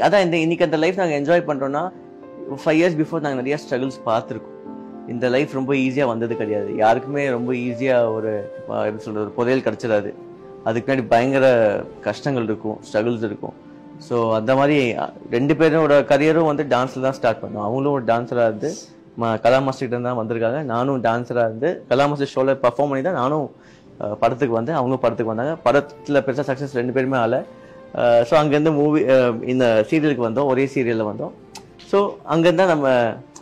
அதான் இன்னைக்கு அந்த லைஃப் நாங்கள் என்ஜாய் பண்ணுறோம்னா 5 years பிஃபோர் நாங்கள் நிறைய ஸ்ட்ரகிள்ஸ் பார்த்துருக்கோம். இந்த லைஃப் ரொம்ப ஈஸியாக வந்தது கிடையாது. யாருக்குமே ரொம்ப ஈஸியாக ஒரு எப்படி சொல்கிறது ஒரு புதையல் கிடச்சிடாது. அதுக்கு முன்னாடி பயங்கர கஷ்டங்கள் இருக்கும், ஸ்ட்ரகிள்ஸ் இருக்கும். ஸோ அந்த மாதிரி 2 பேரோட கரியரும் வந்து டான்ஸில் தான் ஸ்டார்ட் பண்ணோம். அவங்களும் ஒரு டான்ஸராக இருந்து கலா மாஸ்டர்கிட்ட தான் வந்திருக்காங்க. நானும் டான்ஸராக இருந்து கலா மாஸ்டர் ஷோவில் பர்ஃபார்ம் பண்ணி தான் நானும் படத்துக்கு வந்தேன். அவங்களும் படத்துக்கு வந்தாங்க. படத்தில் பெருசாக சக்ஸஸ் 2 பேருமே ஆகலை. ஸோ அங்கேருந்து மூவி இந்த சீரியலுக்கு வந்தோம், ஒரே சீரியலில் வந்தோம். ஸோ அங்கேருந்து தான் நம்ம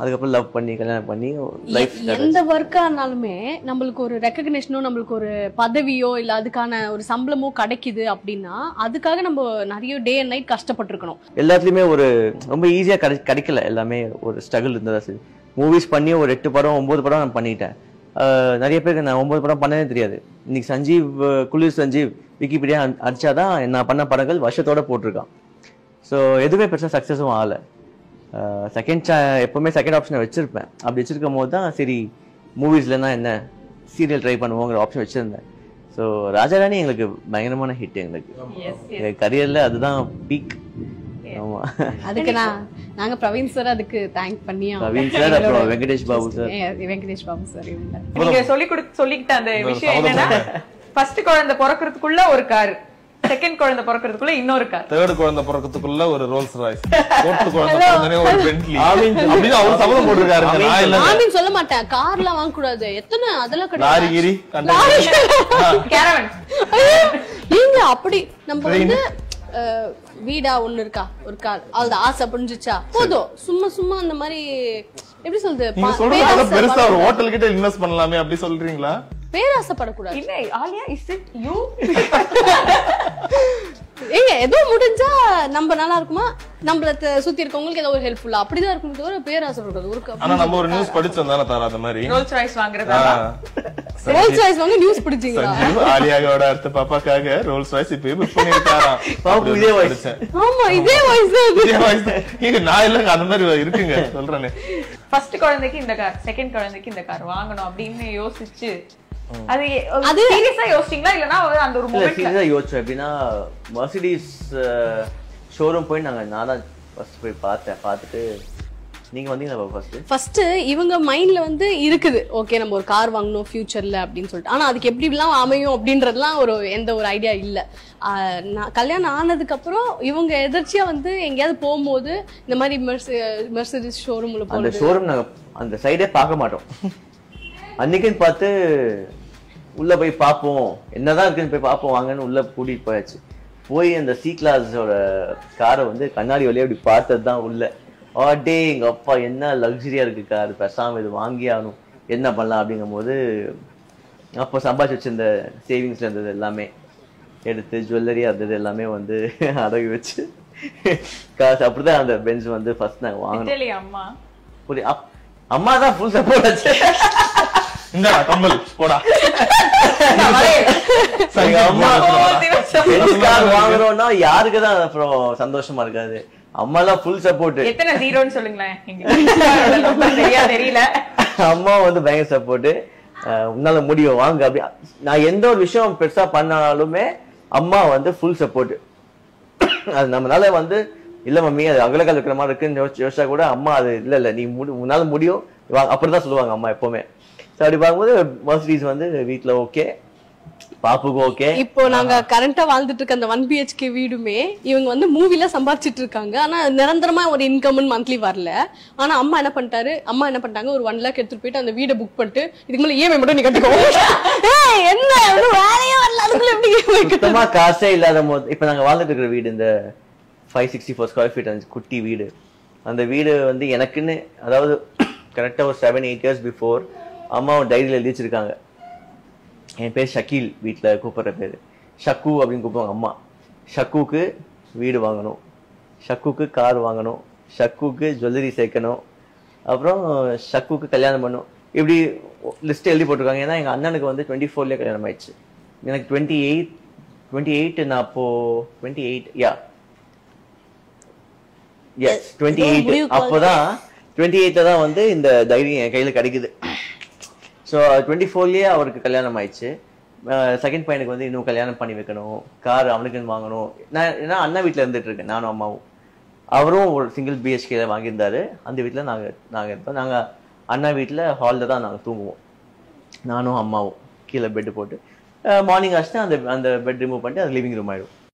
அதுக்கப்புறம் லவ் பண்ணி கல்யாணம் பண்ணி லைஃப். எந்த ஒர்க்கா இருந்தாலுமே நம்மளுக்கு ஒரு ரெக்கக்னேஷனோ நம்மளுக்கு ஒரு பதவியோ இல்லை அதுக்கான ஒரு சம்பளமோ கிடைக்குது அப்படின்னா அதுக்காக நம்ம நிறைய டே அண்ட் நைட் கஷ்டப்பட்டுருக்கணும். எல்லாத்துலேயுமே ஒரு ரொம்ப ஈஸியாக கிடைக்கல. எல்லாமே ஒரு ஸ்ட்ரகிள் இருந்ததா சரி. மூவிஸ் பண்ணி ஒரு 8 படம் 9 படம் நான் பண்ணிட்டேன். நிறைய பேருக்கு நான் 9 படம் பண்ணதே தெரியாது. இன்னைக்கு சஞ்சீவ் குளிர் சஞ்சீவ் விக்கிபீடியா அடிச்சாதான் நான் பண்ண படங்கள் வருஷத்தோட போட்டிருக்கான். ஸோ எதுவுமே பெருசாக சக்ஸஸும் ஆகலை. எப்பவுமே செகண்ட் ஆப்ஷனை வச்சிருப்பேன். அப்படி வச்சிருக்கும் போது தான் சரி மூவிஸ்லன்னா என்ன சீரியல் ட்ரை பண்ணுவோங்கிற ஆப்ஷன் வச்சிருந்தேன். ஸோ ராஜாராணி எங்களுக்கு பயங்கரமான ஹிட். எங்களுக்கு கரியர்ல அதுதான் பீக். ஆமா, அதுக்கு நாங்க பிரவீன் சார் அதுக்கு தேங்க் பண்ணி பிரவீன் சார் அப்புறம் வெங்கடேஷ் பாபு சார் இவங்க நீங்க சொல்லிக்கிட்ட அந்த விஷயம் என்னன்னா ஃபர்ஸ்ட் குழந்தை பிறக்கிறதுக்குள்ள ஒரு கார், செகண்ட் குழந்தை பிறக்கிறதுக்குள்ள இன்னொரு கார், தேர்ட் குழந்தை பிறக்கிறதுக்குள்ள ஒரு ரோல்ஸ் ராய்ஸ், ஃபோர்த் குழந்தை பிறந்தனே ஒரு பென்ட்லி அப்படின்னு அவர் சபதம் போட்டுருக்காரு. நான் இல்ல ஆமீன் சொல்ல மாட்டேன். கார்லாம் வாங்க கூடாது. எத்தனை அதெல்லாம் கிடையாது. லாரி கிரி கேரவன் நீங்க அப்படி நம்ம வந்து வீடா ஒண்ணு இருக்கா ஒரு கார் அது ஆசை புரிஞ்சுச்சா போதும். சும்மா அந்த மாதிரி எப்படி சொல்றது நீங்க சொல்றது பெருசா ஒரு ஹோட்டல் கிட்ட இன்வெஸ்ட் பண்ணலாமே அப்படி சொல்றீங்களா? பேராசைப்படக்கூடாது. இல்ல ஆலியா இஸ் இட் யூ ஏங்க ஏதோ முடிஞ்சா நம்ம நல்லா இருக்குமா நம்மள சுத்தி இருக்கவங்களுக்கு ஏதோ ஒரு ஹெல்ப்ஃபுல்லா அப்படிதான் இருக்கும். தவிர பேராசைப்படக்கூடாது. ஒரு ஆனா நம்ம ஒரு நியூஸ் படிச்சோம் தானே தாரா அந்த மாதிரி ரோல்ஸ் ராய்ஸ் வாங்குறதா ரோல்ஸ் ராய்ஸ் வாங்க நியூஸ் பிடிச்சீங்களா? ஆலியாவோட அடுத்த பாப்பாக்காக ரோல்ஸ் ராய்ஸ் இப்ப புக் பண்ணிருக்காராம். பாப்பு இதே வாய்ஸ். ஆமா இதே வாய்ஸ். இங்க நான் இல்லங்க அந்த மாதிரி இருக்குங்க சொல்றேனே. ஃபர்ஸ்ட் குழந்தைக்கு இந்த கார், செகண்ட் குழந்தைக்கு இந்த கார் வாங்கணும் அப்படின்னு யோசிச்சு அது சீரியஸா யோசிச்சீங்களா இல்லனா அந்த ஒரு மொமெண்ட்ல சீரியஸா யோசிச்சோம். எப்படின்னா மர்சிடிஸ் ஷோரூம் போய் நான் தான் ஃபர்ஸ்ட் போய் பார்த்துட்டு நீங்க வந்தீங்களா ஃபர்ஸ்ட் இவங்க மைண்ட்ல வந்து இருக்குது ஓகே நம்ம ஒரு கார் வாங்கணும் ஃபியூச்சர்ல அப்படின்னு சொல்லிட்டு. ஆனா அதுக்கு எப்படி எல்லாம் அமையும் அப்படின்றதுலாம் எந்த ஒரு ஐடியா இல்ல. கல்யாணம் ஆனதுக்கு அப்புறம் இவங்க எதிர்ச்சியா வந்து எங்கேயாவது போகும்போது இந்த மாதிரி மெர்சிடிஸ் ஷோரூம்ல போறது. அந்த ஷோரூம் நாங்க அந்த சைடே பார்க்க மாட்டோம். அன்னைக்குன்னு பார்த்து உள்ள போய் பார்ப்போம், என்னதான் இருக்குன்னு போய் பார்ப்போம் வாங்கன்னு உள்ள கூட்டிட்டு போயாச்சு. போய் அந்த சி கிளாஸோட காரை வந்து கண்ணாடி வழியா அப்படி பார்த்ததுதான் உள்ள. டே எங்க அப்பா என்ன லக்ஸரியா இருக்கு கார், பேசாம இது வாங்கி ஆகணும், என்ன பண்ணலாம் அப்படிங்கும் போது அப்போ சம்பாதிச்சு வச்சிருந்த சேவிங்ஸ்ல இருந்தது எல்லாமே எடுத்து ஜுவல்லரியா இருந்தது எல்லாமே வந்து அடகு வச்சு காசு அப்படிதான் அந்த பென்ஸ் வந்து ஃபர்ஸ்ட் நாங்க வாங்கணும். அம்மா தான் ஃபுல் சப்போர்ட் ஆச்சு. இந்த கம்பல் போடா வாங்குறோம்னா யாருக்குதான் அப்புறம் சந்தோஷமா இருக்காது. அம்மா எல்லாம் ஃபுல் சப்போர்ட். எத்தனை ஜீரோன்னு சொல்லுங்களேன். தெரியல. அம்மா வந்து பயங்கர சப்போர்ட். உன்னால முடியும் வாங்க அப்படி. நான் எந்த ஒரு விஷயம் பெருசா பண்ணாலுமே அம்மா வந்து ஃபுல் சப்போர்ட். அது நம்மளால வந்து இல்ல மம்மி அது அகலக்கால் இருக்கிற மாதிரி இருக்குன்னு யோசிச்சா கூட அம்மா அது இல்ல நீ உன்னால முடியும் அப்படிதான் சொல்லுவாங்க அம்மா எப்பவுமே. அப்படி பார்க்கும்போது மர்சிடிஸ் வந்து வீட்டுல ஓகே, பாப்புக்கு ஓகே. இப்போ நாங்க கரண்டா வாழ்ந்துட்டு இருக்க அந்த 1 BHK வீடுமே இவங்க வந்து மூவில சம்பாதிச்சிட்டு இருக்காங்க. ஆனா நிரந்தரமா ஒரு இன்கம் மந்த்லி வரல. ஆனா அம்மா என்ன பண்ணிட்டாங்க ஒரு 1 lakh எடுத்துட்டு போயிட்டு அந்த வீடை புக் பண்ணிட்டு இதுக்கு மேல EMI மட்டும் நீ கட்டிக்கோ. என்ன வேலையே வரல அதுக்குள்ள எப்படி சுத்தமா காசே இல்லாத போது இப்ப நாங்க வாழ்ந்துட்டு இருக்கிற வீடு இந்த 564 square feet அந்த குட்டி வீடு. அந்த வீடு வந்து எனக்குன்னு அதாவது கரெக்டா ஒரு 7-8 years பிஃபோர் அம்மா ஒரு டைரியில எழுதி வச்சிருக்காங்க. என் பேர் ஷக்கீல், வீட்டுல கூப்பிடுற பேரு ஷக்கு அப்படின்னு கூப்பிடுவாங்க அம்மா. ஷக்குக்கு வீடு வாங்கணும், ஷக்குக்கு கார் வாங்கணும், ஷக்குக்கு ஜுவல்லரி சேர்க்கணும், அப்புறம் ஷக்குக்கு கல்யாணம் பண்ணணும். இப்படி லிஸ்ட் எழுதி போட்டிருக்காங்க. ஏன்னா எங்க அண்ணனுக்கு வந்து 24லயே கல்யாணம் ஆயிடுச்சு. எனக்கு 28 நான் அப்போ 28 அப்போதான் 28 தான் வந்து இந்த தைரியம் என் கையில கிடைக்குது. ஸோ 24லயே அவருக்கு கல்யாணம் ஆயிடுச்சு. செகண்ட் பையனுக்கு வந்து இன்னும் கல்யாணம் பண்ணி வைக்கணும், கார் அவனுக்குன்னு வாங்கணும். நான் ஏன்னா அண்ணா வீட்டுல இருந்துட்டு இருக்கேன் நானும் அம்மாவும். அவரும் ஒரு சிங்கிள் பிஹெச்கேல வாங்கியிருந்தாரு. அந்த வீட்டில் நாங்கள் இருப்போம். நாங்கள் அண்ணா வீட்டில் ஹாலில் தான் நாங்கள் தூங்குவோம், நானும் அம்மாவும். கீழே பெட்டு போட்டு மார்னிங் ஆச்சுன்னா அந்த பெட் ரிமூவ் பண்ணிட்டு அது லிவிங் ரூம் ஆயிடும்.